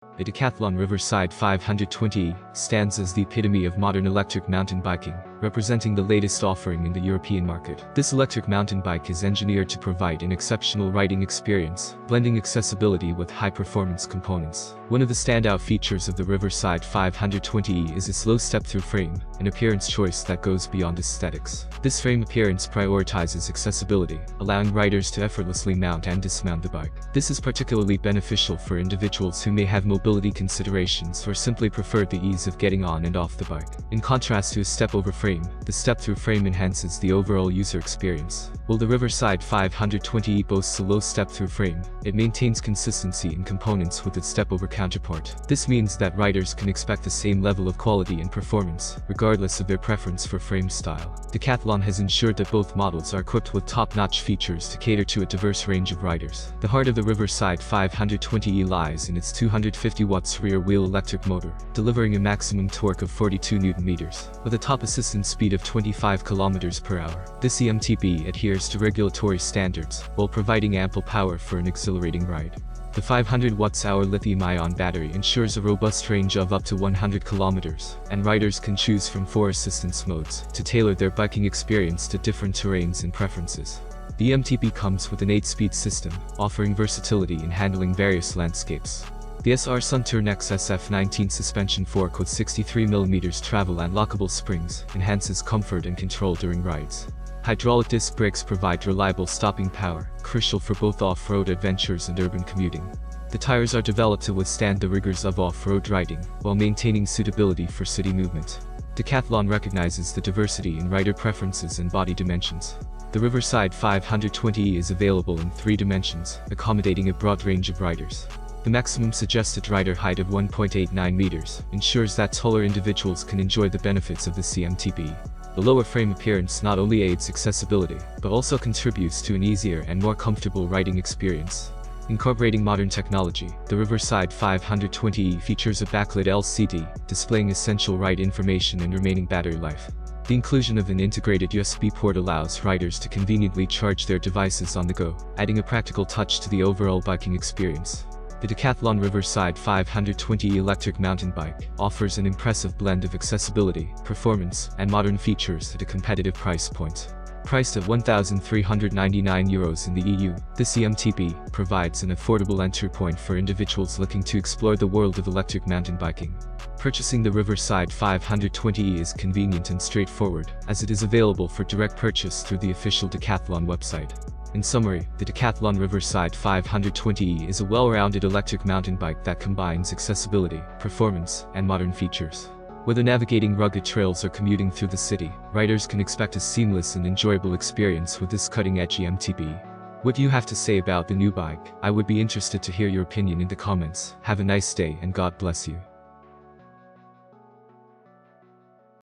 The Decathlon Riverside 520 stands as the epitome of modern electric mountain biking, representing the latest offering in the European market. This electric mountain bike is engineered to provide an exceptional riding experience, blending accessibility with high-performance components. One of the standout features of the Riverside 520 is its low step-through frame, an appearance choice that goes beyond aesthetics. This frame appearance prioritizes accessibility, allowing riders to effortlessly mount and dismount the bike. This is particularly beneficial for individuals who may have mobility considerations or simply prefer the ease of getting on and off the bike. In contrast to a step-over frame, the step-through frame enhances the overall user experience. While the Riverside 520 boasts a low step-through frame, it maintains consistency in components with its step-over counterpart. This means that riders can expect the same level of quality and performance, regardless of their preference for frame style. Decathlon has ensured that both models are equipped with top-notch features to cater to a diverse range of riders. The heart of the Riverside 520 lies in its 250 watts rear-wheel electric motor, delivering a maximum torque of 42 Nm, with a top assistance speed of 25 km/h. This EMTB adheres to regulatory standards, while providing ample power for an exhilarating ride. The 500 Wh lithium-ion battery ensures a robust range of up to 100 km, and riders can choose from 4 assistance modes to tailor their biking experience to different terrains and preferences. The EMTB comes with an 8-speed system, offering versatility in handling various landscapes. The SR Suntour Nex SF19 suspension fork with 63 mm travel and lockable springs enhances comfort and control during rides. Hydraulic disc brakes provide reliable stopping power, crucial for both off-road adventures and urban commuting. The tires are developed to withstand the rigors of off-road riding, while maintaining suitability for city movement. Decathlon recognizes the diversity in rider preferences and body dimensions. The Riverside 520 is available in 3 dimensions, accommodating a broad range of riders. The maximum suggested rider height of 1.89 meters ensures that taller individuals can enjoy the benefits of the CMTB. The lower frame appearance not only aids accessibility, but also contributes to an easier and more comfortable riding experience. Incorporating modern technology, the Riverside 520 features a backlit LCD, displaying essential ride information and remaining battery life. The inclusion of an integrated USB port allows riders to conveniently charge their devices on the go, adding a practical touch to the overall biking experience. The Decathlon Riverside 520 electric mountain bike offers an impressive blend of accessibility, performance, and modern features at a competitive price point. Priced at €1,399 in the EU, the CMTB provides an affordable entry point for individuals looking to explore the world of electric mountain biking. Purchasing the Riverside 520 is convenient and straightforward, as it is available for direct purchase through the official Decathlon website. In summary, the Decathlon Riverside 520 is a well-rounded electric mountain bike that combines accessibility, performance, and modern features. Whether navigating rugged trails or commuting through the city, riders can expect a seamless and enjoyable experience with this cutting-edge EMTB. What do you have to say about the new bike? I would be interested to hear your opinion in the comments. Have a nice day and God bless you.